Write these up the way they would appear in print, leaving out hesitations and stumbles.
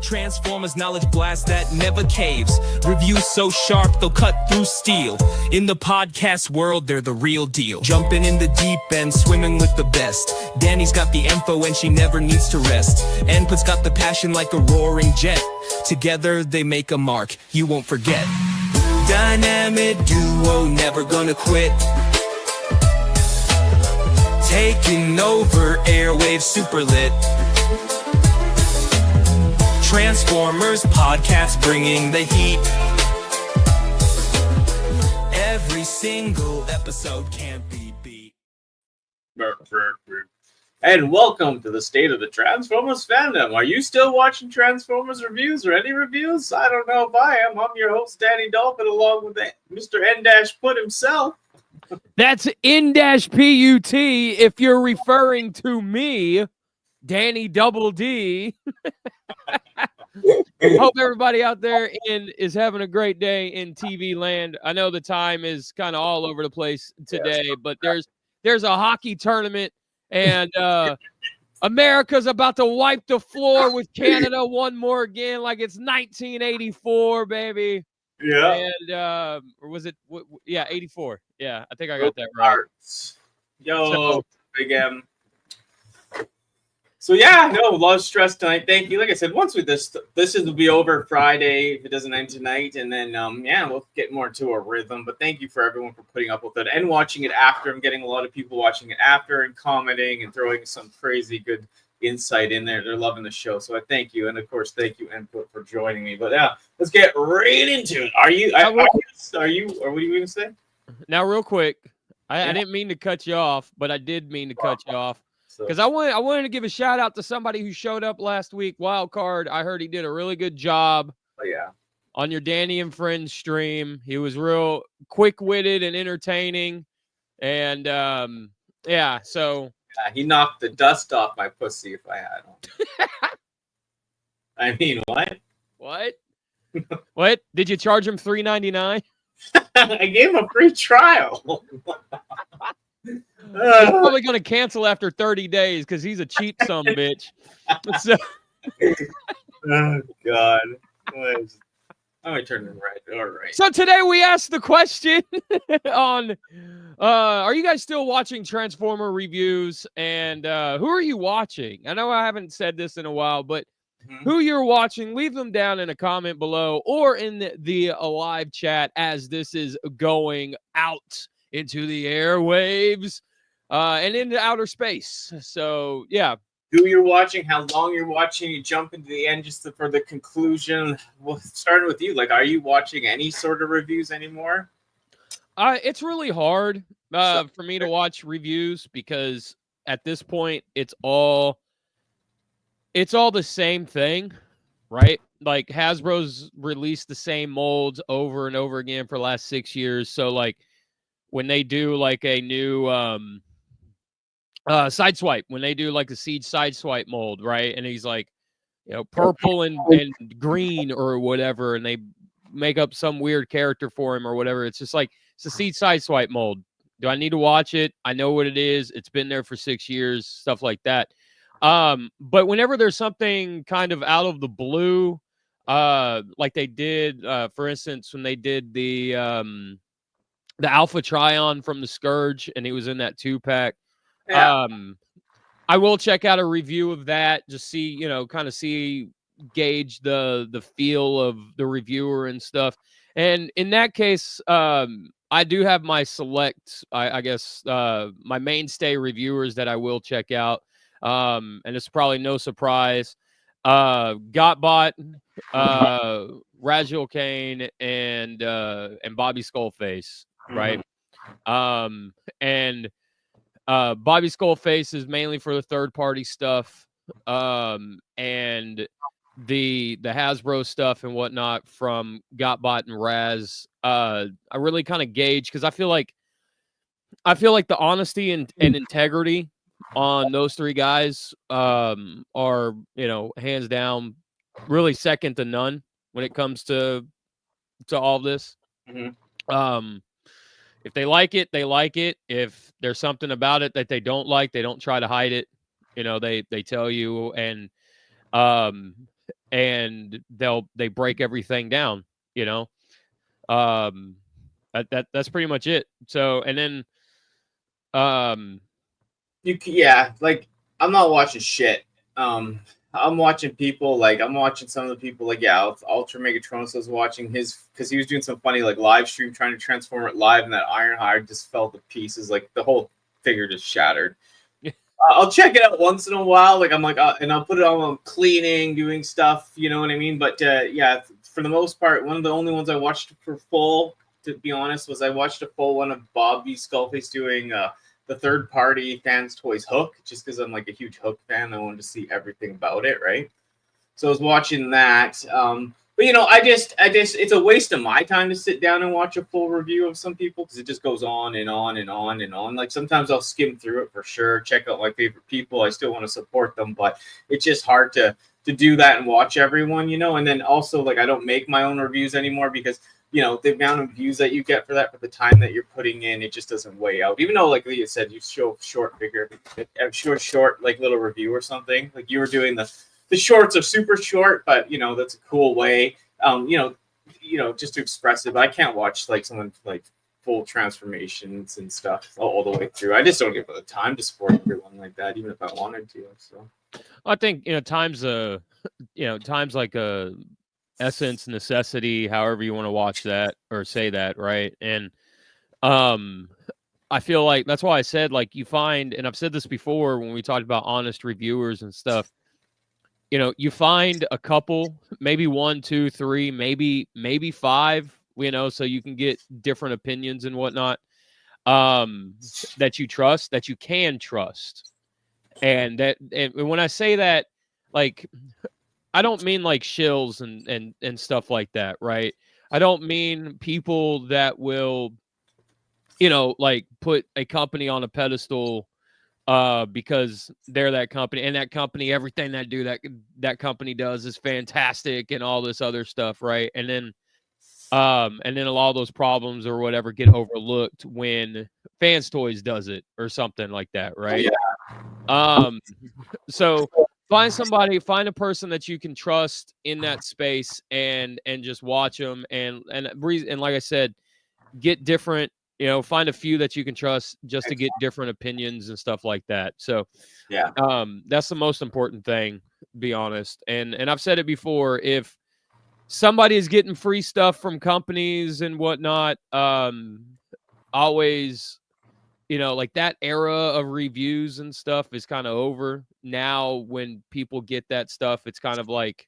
Transformers knowledge blast that never caves. Reviews so sharp they'll cut through steel. In the podcast world, they're the real deal. Jumping in the deep end, swimming with the best. Danny's got the info and she never needs to rest. Input's got the passion like a roaring jet. Together they make a mark you won't forget. Dynamic duo, never gonna quit. Taking over airwaves, super lit. Transformers podcast bringing the heat. Every single episode can't be beat. And welcome to the State of the Transformers Fandom. Are you still watching Transformers reviews or any reviews? I don't know if I am. I'm your host, Danni Dolphin, along with Mr. N-Put himself. That's N-PUT if you're referring to me, Danny Double D. Hope everybody out there is having a great day in TV land. I know the time is kind of all over the place today, but there's a hockey tournament, and America's about to wipe the floor with Canada one more again, like it's 1984, baby. Yeah. And or was it? Yeah, 84. Yeah, I think I got that right. Yo, Big M. So yeah, no, a lot of stress tonight. Thank you. Like I said, once with this will be over Friday if it doesn't end tonight, and then we'll get more into a rhythm. But thank you for everyone for putting up with it and watching it after. I'm getting a lot of people watching it after and commenting and throwing some crazy good insight in there. They're loving the show, so I thank you, and of course, thank you Input for joining me. But yeah, let's get right into it. Are you? Or what are you going to say? Now, real quick, I didn't mean to cut you off, but I did mean to cut you off. Because I wanted to give a shout out to somebody who showed up last week, Wildcard. I heard he did a really good job on your Danny and Friends stream. He was real quick-witted and entertaining. And, he knocked the dust off my pussy if I had him. I mean, what? What? What? Did you charge him $3.99? I gave him a free trial. He's probably going to cancel after 30 days because he's a cheap bitch. So. Oh, God. I turned it right. All right. So today we asked the question on, are you guys still watching Transformer reviews? And who are you watching? I know I haven't said this in a while, but who you're watching, leave them down in a comment below or in the live chat as this is going out into the airwaves and into outer space. So, yeah. Who you're watching, how long you're watching, you jump into the end just for the conclusion. Well, starting with you, like, are you watching any sort of reviews anymore? It's really hard for me to watch reviews because at this point, it's all the same thing, right? Like, Hasbro's released the same molds over and over again for the last 6 years. So, like, when they do like a new sideswipe, when they do like a Siege sideswipe mold, right? And he's like, purple and green or whatever, and they make up some weird character for him or whatever. It's just like, it's a Siege sideswipe mold. Do I need to watch it? I know what it is. It's been there for 6 years, stuff like that. But whenever there's something kind of out of the blue, like they did, for instance, when they did the Alpha Trion from the Scourge, and he was in that 2-pack. Yeah. I will check out a review of that, just see, gauge the feel of the reviewer and stuff. And in that case, I do have my select, I guess, my mainstay reviewers that I will check out. And it's probably no surprise. Gotbot, Ragil Kane, and Bobby Skullface. Right. And Bobby Skullface is mainly for the third-party stuff. And the Hasbro stuff and whatnot from Gotbot and Raz. I really kind of gauge because I feel like the honesty and integrity on those three guys are, hands down really second to none when it comes to all this. If they like it, they like it. If there's something about it that they don't like, they don't try to hide it. They tell you. And and they break everything down, you know. That's pretty much it. So, and then Yeah, like I'm not watching shit. I'm watching people like I'm watching some of the people like Ultra Megatronis was watching his because he was doing some funny like live stream trying to transform it live, and that Ironhide just fell to pieces. Like the whole figure just shattered. I'll check it out once in a while. Like I'm like, and I'll put it on while I'm cleaning, doing stuff. You know what I mean? But yeah, for the most part, one of the only ones I watched for full, to be honest, was I watched a full one of Bobby Skullface doing the third party Fans Toys Hook, just because I'm like a huge Hook fan. I wanted to see everything about it, right? So I was watching that. But you know, I just, it's a waste of my time to sit down and watch a full review of some people because it just goes on and on and on and on. Like sometimes I'll skim through it for sure, check out my favorite people. I still want to support them, but it's just hard to do that and watch everyone, you know. And then also like I don't make my own reviews anymore because you know the amount of views that you get for that for the time that you're putting in, it just doesn't weigh out. Even though like you said, you show short like little review or something. Like you were doing the shorts are super short, but you know that's a cool way. You know, just to express it. But I can't watch like someone like full transformations and stuff all the way through. I just don't get the time to support everyone like that, even if I wanted to. So I think times like a essence, necessity, however you want to watch that or say that, right? And I feel like that's why I said like you find, and I've said this before when we talked about honest reviewers and stuff. You find a couple, maybe 1, 2, 3, maybe 5, so you can get different opinions and whatnot, that you trust, that you can trust. And when I say that, like, I don't mean like shills and stuff like that, right? I don't mean people that will, like put a company on a pedestal because they're that company, and that company, everything that company does is fantastic and all this other stuff, right? And then a lot of those problems or whatever get overlooked when Fans Toys does it or something like that, right? So find a person that you can trust in that space and just watch them and like I said, get different. Find a few that you can trust just to get different opinions and stuff like that. So, yeah, that's the most important thing, be honest. And I've said it before, if somebody is getting free stuff from companies and whatnot, always, like that era of reviews and stuff is kind of over now. When people get that stuff, it's kind of like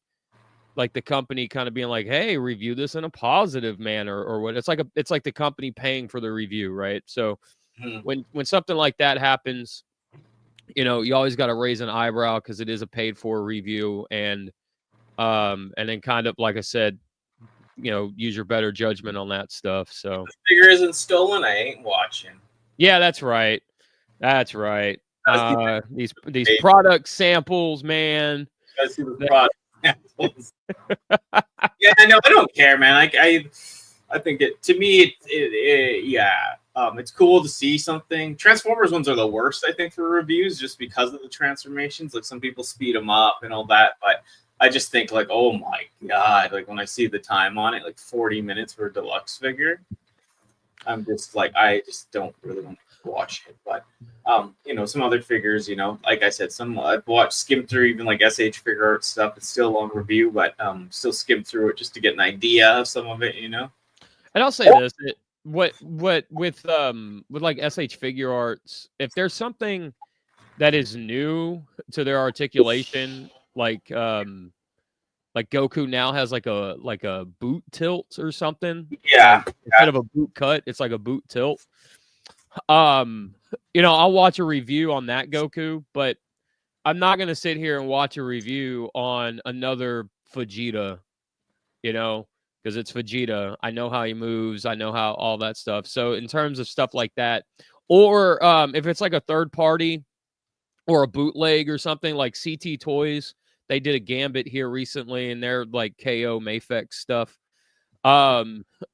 the company kind of being like, hey, review this in a positive manner or what. It's like the company paying for the review, right? So when something like that happens, you always got to raise an eyebrow because it is a paid for review. And then kind of, like I said, use your better judgment on that stuff. So the figure isn't stolen, I ain't watching. yeah, that's right. That's right. These product samples, man. I see the product. Yeah, no, I don't care, man. I think to me, it's cool to see something. Transformers ones are the worst, I think, for reviews, just because of the transformations. Like some people speed them up and all that, but I just think like, oh my god, like when I see the time on it, like 40 minutes for a deluxe figure, I'm just like, I just don't really want to watch it. But some other figures, like I said, some I've watched, skimmed through, even like SH figure art stuff. It's still a long review, but still skim through it just to get an idea of some of it, And I'll say this: with like SH figure arts, if there's something that is new to their articulation, like Goku now has like a boot tilt or something. Yeah, instead of a boot cut, it's like a boot tilt. I'll watch a review on that Goku, but I'm not going to sit here and watch a review on another Vegeta, because it's Vegeta. I know how he moves. I know how all that stuff. So in terms of stuff like that, or if it's like a third party or a bootleg or something like CT Toys, they did a Gambit here recently and they're like KO Mafex stuff. I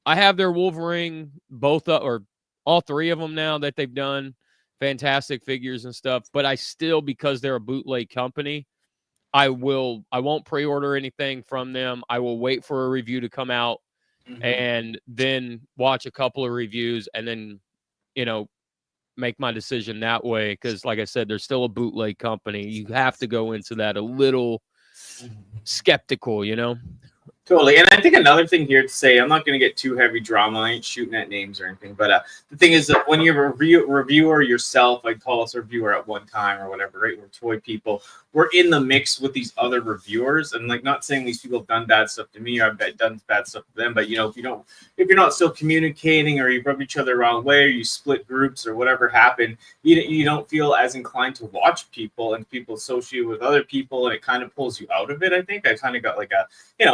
have their Wolverine, or all 3 of them now that they've done. Fantastic figures and stuff. But I still, because they're a bootleg company, I won't pre-order anything from them. I will wait for a review to come out and then watch a couple of reviews and then, make my decision that way. Because like I said, there's still a bootleg company. You have to go into that a little skeptical, Totally. And I think another thing here to say, I'm not going to get too heavy drama. I ain't shooting at names or anything. But the thing is that when you're a reviewer yourself, like call us a reviewer at one time or whatever, right? We're toy people. We're in the mix with these other reviewers. And like, not saying these people have done bad stuff to me or I've done bad stuff to them. But, if you're not still communicating or you rub each other the wrong way or you split groups or whatever happened, you don't feel as inclined to watch people and people associate with other people. And it kind of pulls you out of it, I think. I kind of got like a,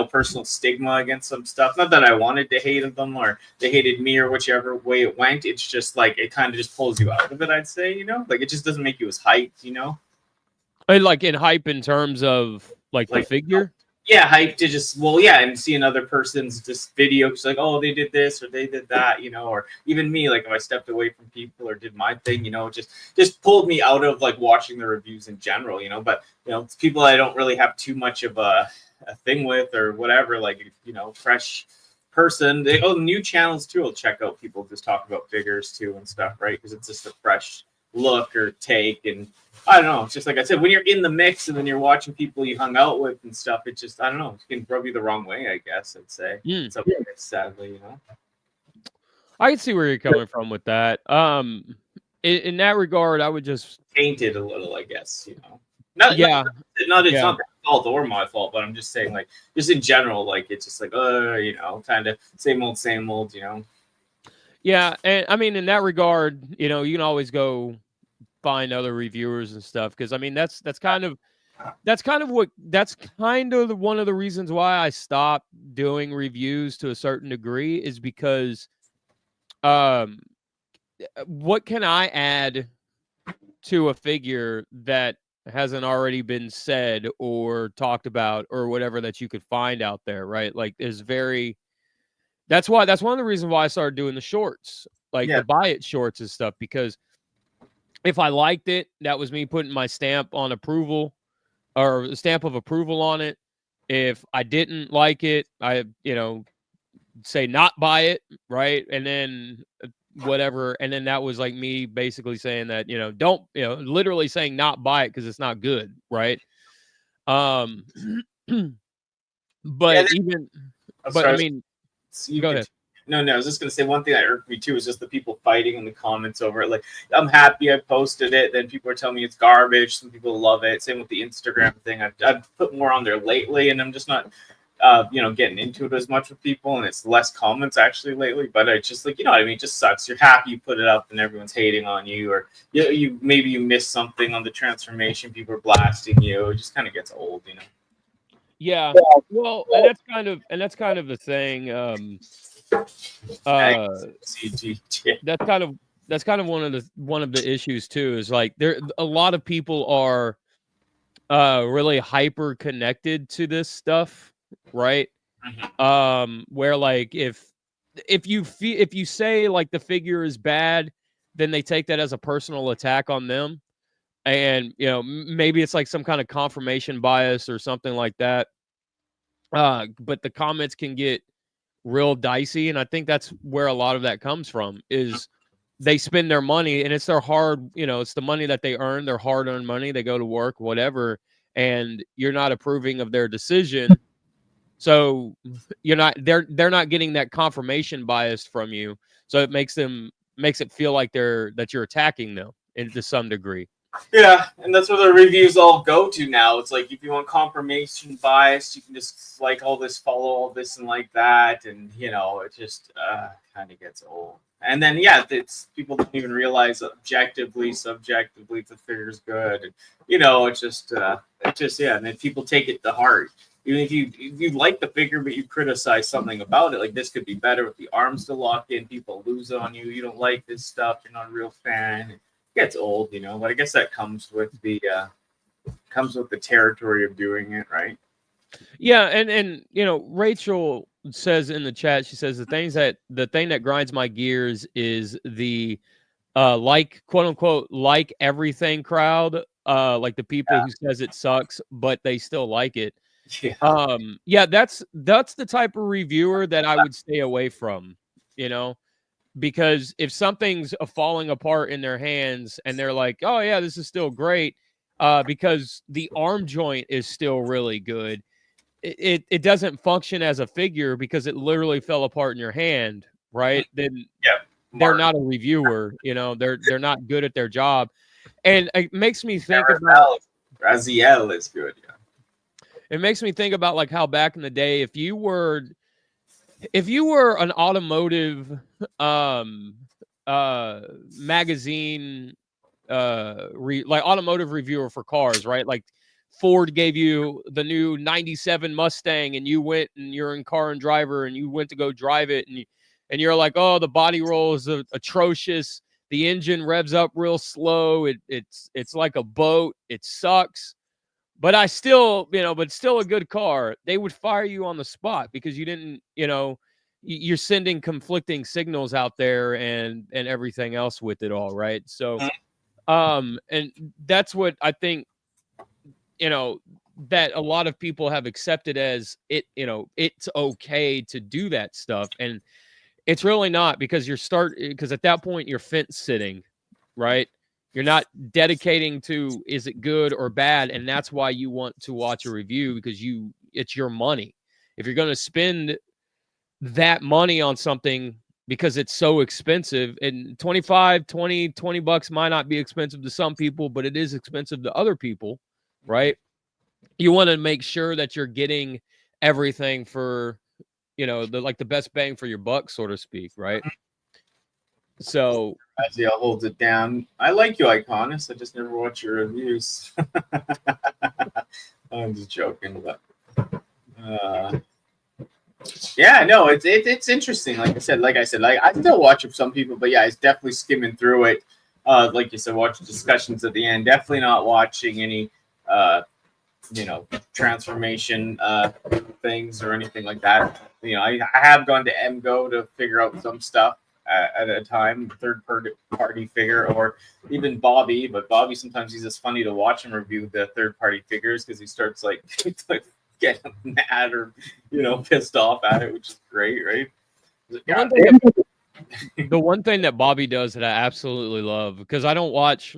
personal stigma against some stuff. Not that I wanted to hate them or they hated me or whichever way it went. It's just like it kind of just pulls you out of it, I'd say, like it just doesn't make you as hyped, And like in hype in terms of like the figure? Yeah, hyped to just and see another person's just video, just like, oh, they did this or they did that, or even me, like if I stepped away from people or did my thing, just pulled me out of like watching the reviews in general, but it's people I don't really have too much of a thing with or whatever, like fresh person. New channels too will check out people just talk about figures too and stuff, right? Because it's just a fresh look or take. And I don't know, it's just like I said, when you're in the mix and then you're watching people you hung out with and stuff, it just, I don't know, it can rub you the wrong way, I guess I'd say. Sadly, I can see where you're coming from with that. In that regard, I would just tainted a little, I guess, It's not their fault or my fault, but I'm just saying, like, just in general, like it's just like, kind of same old, Yeah, and I mean, in that regard, you can always go find other reviewers and stuff, because I mean, that's kind of one of the reasons why I stopped doing reviews to a certain degree, is because what can I add to a figure that hasn't already been said or talked about or whatever that you could find out there, right? Like that's one of the reasons why I started doing the shorts, like the buy it shorts and stuff, because if I liked it, that was me putting my stamp on approval or the stamp of approval on it. If I didn't like it, I, say not buy it, right? And then whatever. And then that was like me basically saying that, don't, literally saying not buy it because it's not good, right? But I mean, go ahead. No, I was just going to say one thing that irked me too is just the people fighting in the comments over it. Like, I'm happy I posted it. Then people are telling me it's garbage. Some people love it. Same with the Instagram thing. I've put more on there lately, and I'm just not, getting into it as much with people, and it's less comments actually lately. But I just like, what I mean? It just sucks. You're happy you put it up, and everyone's hating on you, or you maybe you missed something on the transformation. People are blasting you. It just kind of gets old, Yeah. Well, and that's kind of the thing. That's kind of one of the issues too, is like a lot of people are really hyper connected to this stuff, right? Where like if you say like the figure is bad, then they take that as a personal attack on them, and maybe it's like some kind of confirmation bias or something like that. But the comments can get real dicey, and I think that's where a lot of that comes from, is they spend their money, and it's their hard, it's the money that they earn, their hard-earned money. They go to work, whatever, and you're not approving of their decision, so they're not getting that confirmation bias from you, so it makes it feel like that you're attacking them to some degree. Yeah, and that's where the reviews all go to now. It's like, if you want confirmation bias, you can just like all this, follow all this, and like that, and it just kind of gets old. And then it's people don't even realize objectively, subjectively, if the figure's good, and it's just and then people take it to heart. Even if you like the figure but you criticize something about it, like this could be better with the arms to lock in, people lose on you. You don't like this stuff. You're not a real fan. Gets old, but I guess that comes with the territory of doing it, right? Yeah, and Rachel says in the chat, she says the thing that grinds my gears is the like, quote unquote, like everything crowd like the people who says it sucks, but they still like it. Yeah. Yeah, that's the type of reviewer that I would stay away from, you know, because if something's falling apart in their hands and they're like, oh yeah, this is still great, because the arm joint is still really good. It doesn't function as a figure because it literally fell apart in your hand, right? Then Yeah. they're Mark. not a reviewer, you know, they're not good at their job. And it makes me think about Raziel is good. Yeah. it makes me think about like how back in the day, if you were an automotive magazine like automotive reviewer for cars, right? Like Ford gave you the new 97 Mustang and you went and you're in Car and Driver and you went to go drive it and you're like, "Oh, the body roll is atrocious. The engine revs up real slow. It's like a boat. It sucks." But I still, but still a good car. They would fire you on the spot because you didn't, you're sending conflicting signals out there and everything else with it all, right? So and that's what I think, that a lot of people have accepted as it, it's okay to do that stuff. And it's really not, because because at that point you're fence sitting, right? You're not dedicating to, is it good or bad? And that's why you want to watch a review, because it's your money. If you're going to spend that money on something because it's so expensive, and 20 bucks might not be expensive to some people, but it is expensive to other people, right? You want to make sure that you're getting everything for, the best bang for your buck, so to speak, right? So Raziel holds it down. I like you, Iconist. I just never watch your reviews. I'm just joking, but yeah, no, it's interesting. Like I said, like I still watch it for some people, but yeah, it's definitely skimming through it. Like you said, watch discussions at the end. Definitely not watching any transformation things or anything like that. I have gone to MGO to figure out some stuff at a time, third party figure, or even Bobby. But Bobby, sometimes he's just funny to watch him review the third party figures because he starts like getting mad or pissed off at it, which is great, right? The one thing that Bobby does that I absolutely love, because I don't watch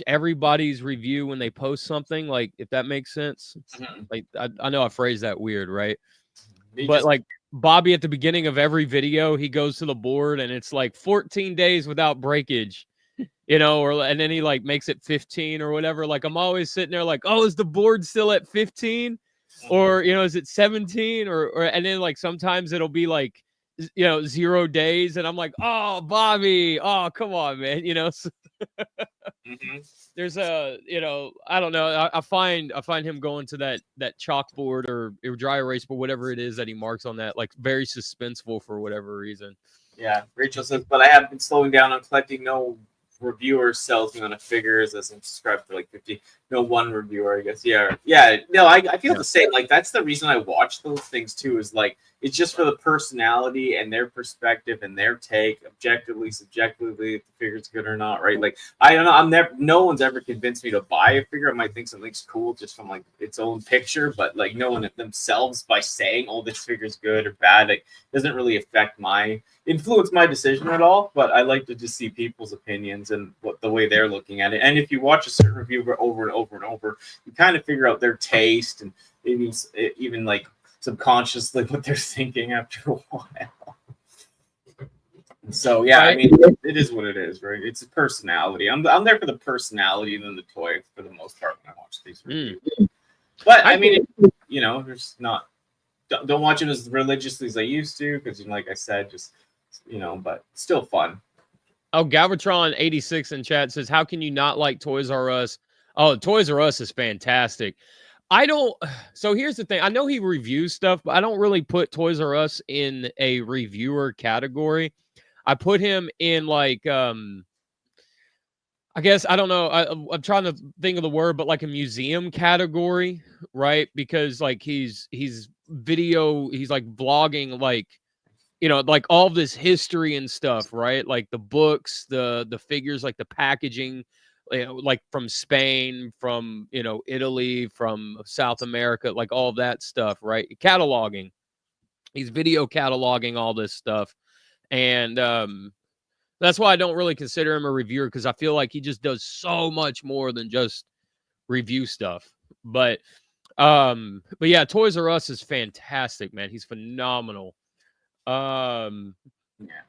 everybody's review when they post something, like, if that makes sense. Like, I know I phrased that weird, right? But like Bobby, at the beginning of every video, he goes to the board and it's like 14 days without breakage, and then he like makes it 15 or whatever. Like, I'm always sitting there like, oh, is the board still at 15? Or, is it 17? Or and then like sometimes it'll be like, 0 days. And I'm like, oh, Bobby, oh, come on, man. So, there's a, I don't know. I find him going to that chalkboard or dry erase board, whatever it is that he marks on that, like, very suspenseful for whatever reason. Yeah. Rachel says, but I have been slowing down on collecting. No reviewer sells me on a figures, as I'm subscribed to like 50. No one reviewer, I guess. Yeah. No, I feel the same. Like, that's the reason I watch those things too, is like, it's just for the personality and their perspective and their take, objectively, subjectively, if the figure's good or not, right? Like, I don't know. No one's ever convinced me to buy a figure. I might think something's cool just from like its own picture, but like, no one themselves by saying, oh, this figure's good or bad, like, doesn't really influence my decision at all. But I like to just see people's opinions and the way they're looking at it. And if you watch a certain reviewer over and over and over, you kind of figure out their taste and maybe even like subconsciously what they're thinking after a while. So yeah, I mean, it is what it is, right? It's a personality. I'm there for the personality than the toy for the most part when I watch these reviews. But I mean, there's not. Don't watch it as religiously as I used to, because like I said, just but still fun. Oh, Galvatron 86 in chat says, how can you not like Toys R Us? Oh, Toys R Us is fantastic. So here's the thing. I know he reviews stuff, but I don't really put Toys R Us in a reviewer category. I put him in like, I guess, I don't know. I'm trying to think of the word, but like a museum category, right? Because like he's like vlogging like you know, like all this history and stuff, right? Like the books, the figures, like the packaging, you know, like from Spain, from, you know, Italy, from South America, like all that stuff, right? Cataloging. He's video cataloging all this stuff. And that's why I don't really consider him a reviewer, because I feel like he just does so much more than just review stuff. But yeah, Toys R Us is fantastic, man. He's phenomenal. Yeah,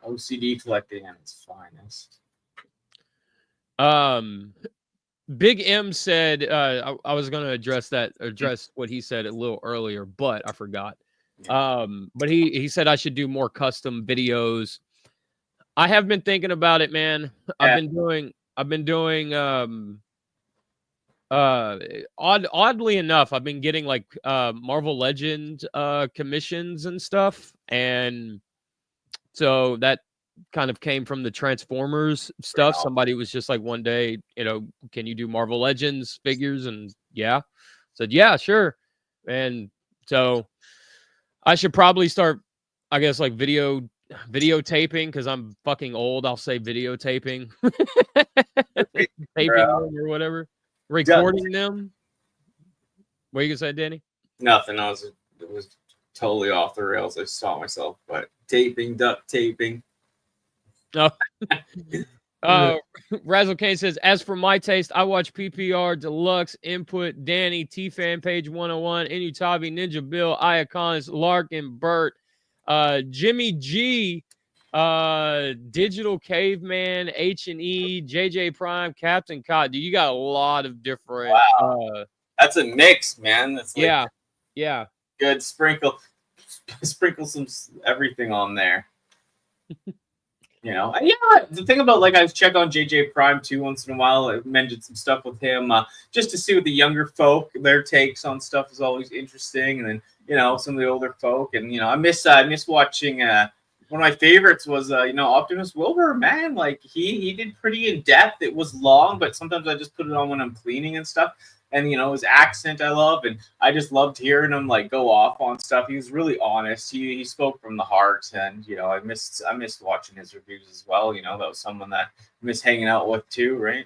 OCD collecting at its finest. Big M said I was going to address what he said a little earlier, but I forgot. But he said I should do more custom videos. I have been thinking about it, man. I've been doing oddly enough, I've been getting like Marvel Legend commissions and stuff, and so that kind of came from the Transformers stuff. Wow. Somebody was just like one day, you know, can you do Marvel Legends figures? And yeah, said yeah, sure. And so I should probably start, I guess, like videotaping, because I'm fucking old. I'll say videotaping, taping them or whatever, recording them. What are you gonna say, Danny? Nothing. It was totally off the rails. I saw myself, but duct taping. Oh, Razzle Kane says, as for my taste, I watch PPR, Deluxe, Input, Danny, T-Fan, Page 101, Inutabi, Ninja Bill, Iaconis, Larkin, Burt, Jimmy G, Digital Caveman, H&E, JJ Prime, Captain Cod. Dude, you got a lot of different. Wow. That's a mix, man. That's like yeah. Good sprinkle some everything on there. You know, yeah. The thing about, like, I check on JJ Prime too once in a while. I mentioned some stuff with him just to see what the younger folk, their takes on stuff is always interesting. And then, you know, some of the older folk, and you know, I miss watching. One of my favorites was you know, Optimus Wilbur. Man, like he did pretty in depth. It was long, but sometimes I just put it on when I'm cleaning and stuff. And you know, his accent I love, and I just loved hearing him like go off on stuff. He was really honest. He spoke from the heart, and you know, I missed watching his reviews as well. You know, that was someone that I miss hanging out with too, right?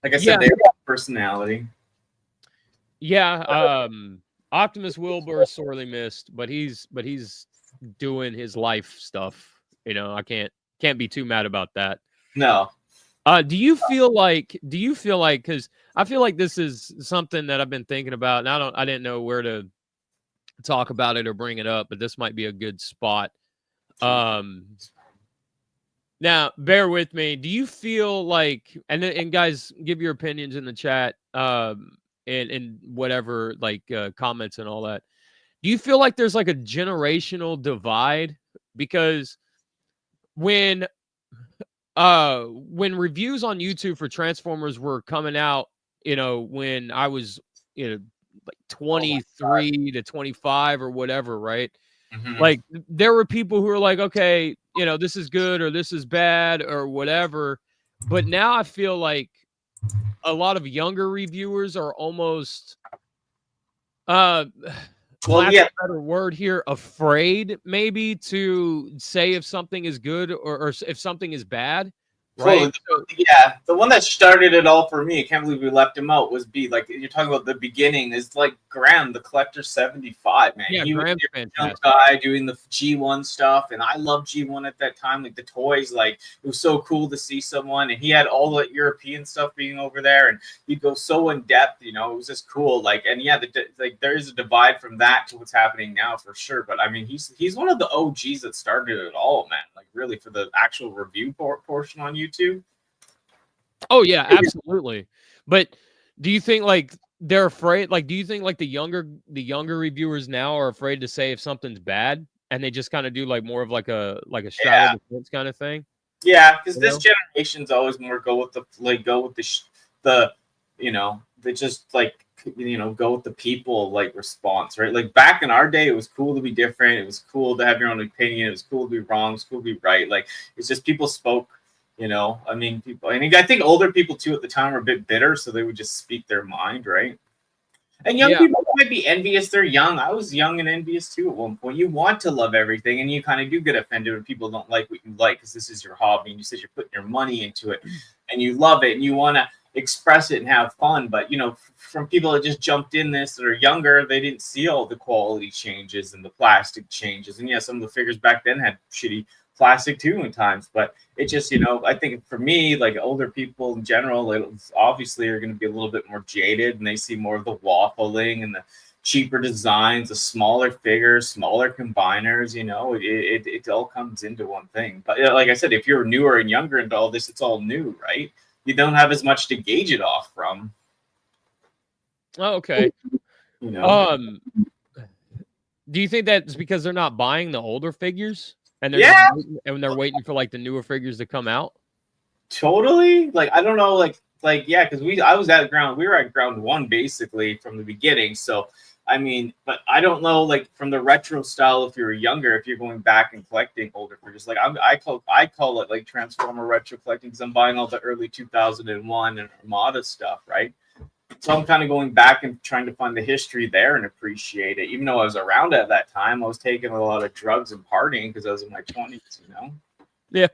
Like I said, they have personality. Yeah, Optimus Wilbur is sorely missed, but he's doing his life stuff. You know, I can't be too mad about that. No. Do you feel like, because I feel like this is something that I've been thinking about, and I didn't know where to talk about it or bring it up, but this might be a good spot. Now bear with me. Do you feel like, and guys, give your opinions in the chat, and whatever, like comments and all that. Do you feel like there's like a generational divide? Because when reviews on YouTube for Transformers were coming out, you know, when I was, you know, like 23 to 25 or whatever, right? Mm-hmm. Like there were people who were like, okay, you know, this is good or this is bad or whatever. But now I feel like a lot of younger reviewers are almost, better word here, afraid maybe to say if something is good or if something is bad, right? Yeah, the one that started it all for me, I can't believe we left him out, was B. Like, you're talking about the beginning, is like Graham, the Collector 75, man. Yeah, he was Graham's the fantastic guy doing the G1 stuff, and I loved G1 at that time. Like the toys, like it was so cool to see someone, and he had all the European stuff being over there, and he'd go so in depth, you know, it was just cool. Like, and yeah, like there is a divide from that to what's happening now for sure. But I mean, he's one of the OGs that started it all, man. Like really for the actual review portion on YouTube. Oh yeah, absolutely. But do you think like they're afraid? Like, do you think like the younger reviewers now are afraid to say if something's bad, and they just kind of do like more of like a straddle the fence kind of thing? Yeah, because this generation's always more go with the you know, they just like, you know, go with the people like response, right? Like back in our day, it was cool to be different. It was cool to have your own opinion. It was cool to be wrong. It was cool to be right. Like it's just people spoke. You know, I mean, people. I mean, I think older people too at the time were a bit bitter, so they would just speak their mind, right? And young people might be envious. They're young. I was young and envious too at one point. You want to love everything, and you kind of do get offended when people don't like what you like because this is your hobby, and you said you're putting your money into it, and you love it, and you want to express it and have fun. But from people that just jumped in this that are younger, they didn't see all the quality changes and the plastic changes. And yeah, some of the figures back then had shitty plastic too in times, but it just I think for me, like older people in general, obviously are going to be a little bit more jaded, and they see more of the waffling and the cheaper designs, the smaller figures, smaller combiners. It all comes into one thing. But like I said, if you're newer and younger into all this, it's all new, right? You don't have as much to gauge it off from. Oh, okay. Do you think that's because they're not buying the older figures? And they're waiting for like the newer figures to come out. Totally. Like I don't know. Like yeah, because we were at ground one basically from the beginning. So I mean, but I don't know. Like from the retro style, if you're younger, if you're going back and collecting older figures, like I call it like Transformer retro collecting because I'm buying all the early 2001 and Armada stuff, right? So I'm kind of going back and trying to find the history there and appreciate it. Even though I was around at that time, I was taking a lot of drugs and partying because I was in my 20s, Yeah.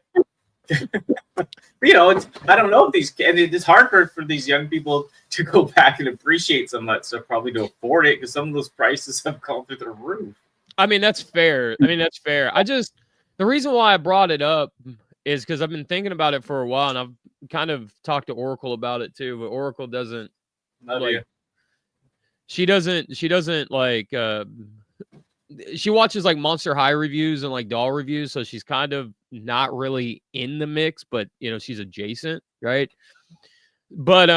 But, I don't know if it's hard for these young people to go back and appreciate some of that stuff, probably to afford it because some of those prices have gone through the roof. I mean, that's fair. The reason why I brought it up is because I've been thinking about it for a while, and I've kind of talked to Oracle about it too, but Oracle doesn't. She doesn't like she watches like Monster High reviews and like doll reviews, so she's kind of not really in the mix, but she's adjacent, right? But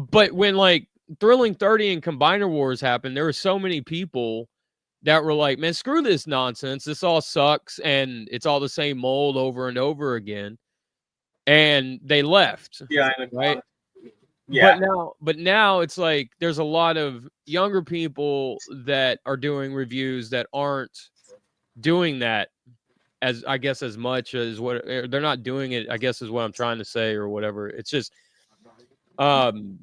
when like Thrilling 30 and Combiner Wars happened, there were so many people that were like, man, screw this nonsense, this all sucks, and it's all the same mold over and over again, and they left. Right. Yeah. But now it's like there's a lot of younger people that are doing reviews that aren't doing that as much as what they're not doing it, I guess is what I'm trying to say or whatever. It's just and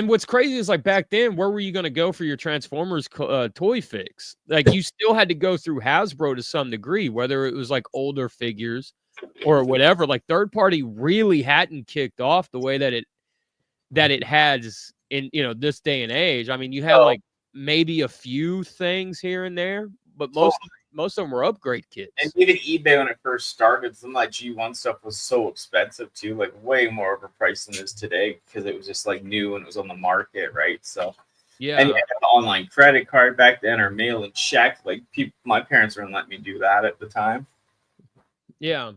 what's crazy is like back then, where were you going to go for your Transformers toy fix? Like you still had to go through Hasbro to some degree, whether it was like older figures or whatever. Like third party really hadn't kicked off the way that it has in this day and age. I mean, you had like maybe a few things here and there, but most of them were upgrade kits. And even eBay when it first started, some of that G1 stuff was so expensive too, like way more overpriced than it is today because it was just like new and it was on the market, right? So yeah, and you had an online credit card back then or mail and check. Like my parents wouldn't let me do that at the time. Yeah.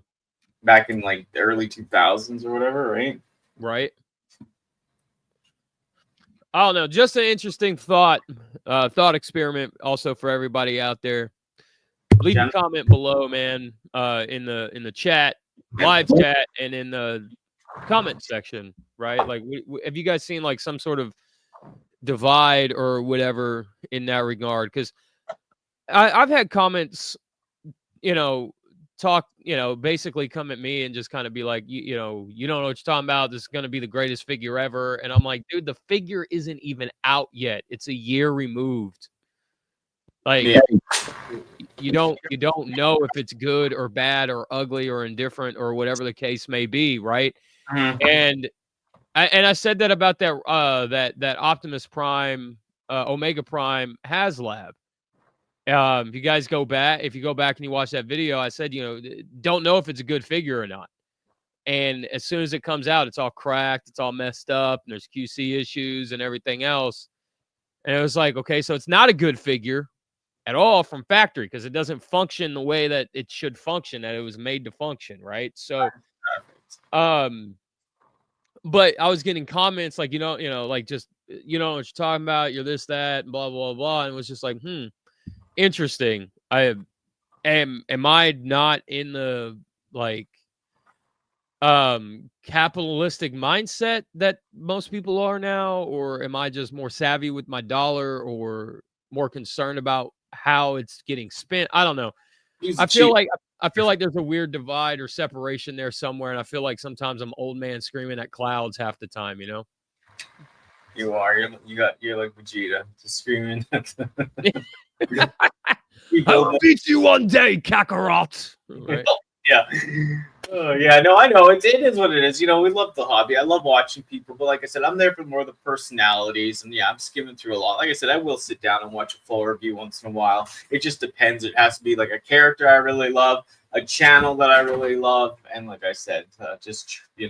Back in like the early 2000s or whatever, right? Right. I don't know. Just an interesting thought experiment also for everybody out there. Leave a comment below, man, in the chat, live chat, and in the comment section, right? Like, have you guys seen like some sort of divide or whatever in that regard? Because I've had comments, talk, basically come at me and just kind of be like, you don't know what you're talking about. This is going to be the greatest figure ever. And I'm like, dude, the figure isn't even out yet. It's a year removed. Like, you don't know if it's good or bad or ugly or indifferent or whatever the case may be, right? Mm-hmm. And I said that about that Optimus Prime, Omega Prime HasLab. If you go back and you watch that video, I said, don't know if it's a good figure or not. And as soon as it comes out, it's all cracked, it's all messed up, and there's QC issues and everything else. And it was like, okay, so it's not a good figure at all from factory because it doesn't function the way that it should function, that it was made to function, right? So, but I was getting comments like, like just, what you're talking about, you're this, that, and blah, blah, blah. And it was just like, interesting. Am I not in the like capitalistic mindset that most people are now, or am I just more savvy with my dollar or more concerned about how it's getting spent? I don't know. I feel like there's a weird divide or separation there somewhere, and I feel like sometimes I'm old man screaming at clouds half the time, You are. You're like Vegeta, just screaming. I'll beat you one day, Kakarot. Right? Yeah. Oh yeah, no, I know it is what it is. You know, we love the hobby. I love watching people, but like I said, I'm there for more of the personalities, and yeah, I'm skimming through a lot. Like I said, I will sit down and watch a full review once in a while. It just depends. It has to be like a character I really love, a channel that I really love, and like I said, just for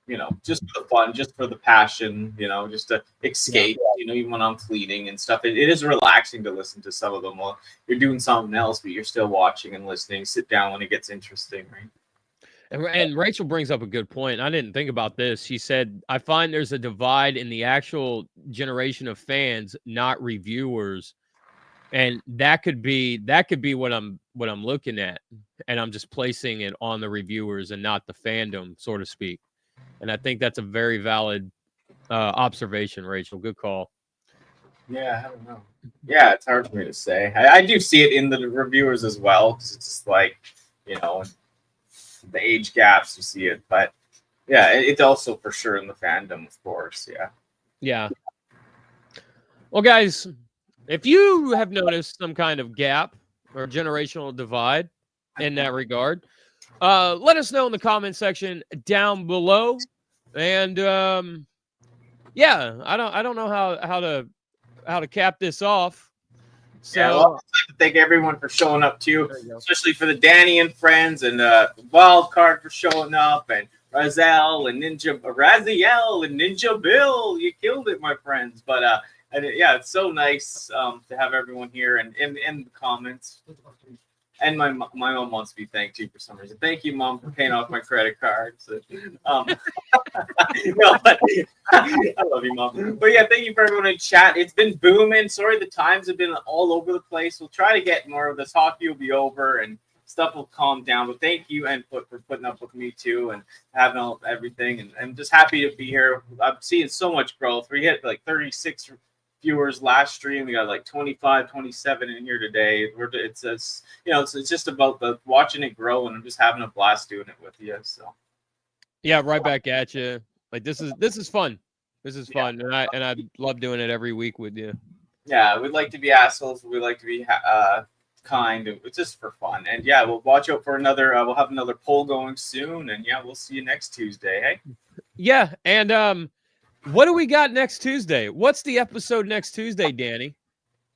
the fun, just for the passion, just to escape, even when I'm fleeting and stuff. It is relaxing to listen to some of them while you're doing something else, but you're still watching and listening. Sit down when it gets interesting, right? And Rachel brings up a good point. I didn't think about this. She said, I find there's a divide in the actual generation of fans, not reviewers. And that could be what I'm looking at. And I'm just placing it on the reviewers and not the fandom, so to speak. And I think that's a very valid observation, Rachel. Good call. Yeah, I don't know. Yeah, it's hard for me to say. I do see it in the reviewers as well, because it's just like, the age gaps, you see it. But yeah, it's also for sure in the fandom, of course. Yeah. Yeah. Well, guys, if you have noticed some kind of gap or generational divide in that regard, let us know in the comment section down below. And yeah, I don't know how to cap this off. So yeah, well, I'd like to thank everyone for showing up too, especially for the Danny and friends, and Wildcard for showing up, and Raziel and Ninja Bill. You killed it, my friends. But yeah, it's so nice to have everyone here and in the comments. And my mom wants to be thanked too for some reason. Thank you, Mom, for paying off my credit card. So, no, but I love you, Mom. But yeah, thank you for everyone in chat. It's been booming. Sorry, the times have been all over the place. We'll try to get more of this. Hockey will be over and stuff will calm down. But thank you, and for putting up with me too and having everything. And I'm just happy to be here. I'm seeing so much growth. We hit like 36 viewers last stream. We got like 25, 27 in here today. It's just about the watching it grow, and I'm just having a blast doing it with you. So yeah, right back at you. Like this is fun. This is fun, and I love doing it every week with you. Yeah, we'd like to be assholes. We like to be kind. It's just for fun. And yeah, we'll watch out for another. We'll have another poll going soon. And yeah, we'll see you next Tuesday. Hey. Yeah, and what do we got next Tuesday? What's the episode next Tuesday, Danny?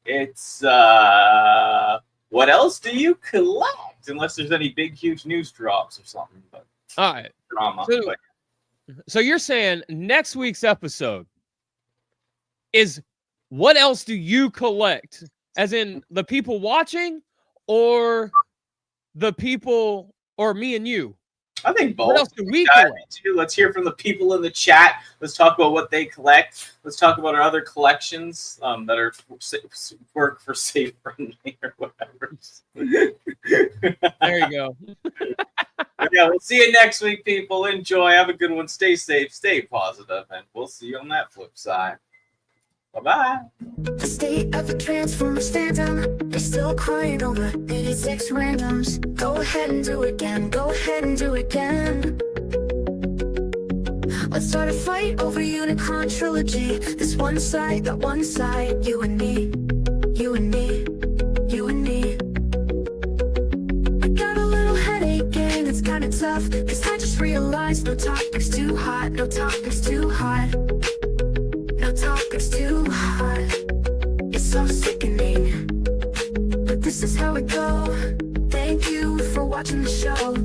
It's what else do you collect? Unless there's any big, huge news drops or something. But all right, drama. So you're saying next week's episode is what else do you collect? As in the people watching, or the people, or me and you? I think both. What else do we collect? Let's hear from the people in the chat. Let's talk about what they collect. Let's talk about our other collections that are work for safe friendly or whatever. There you go. Yeah, we'll see you next week, people. Enjoy. Have a good one. Stay safe. Stay positive, and we'll see you on that flip side. Bye-bye. The state of the Transformers fandom, they're still crying over 86 randoms. Go ahead and do it again, go ahead and do it again. Let's start a fight over Unicron Trilogy. This one side, that one side, you and me, you and me, you and me. I got a little headache and it's kinda tough, cause I just realized no topic's too hot, no topic's too hot. No topic's too hot. It's so sickening, but this is how it goes. Thank you for watching the show.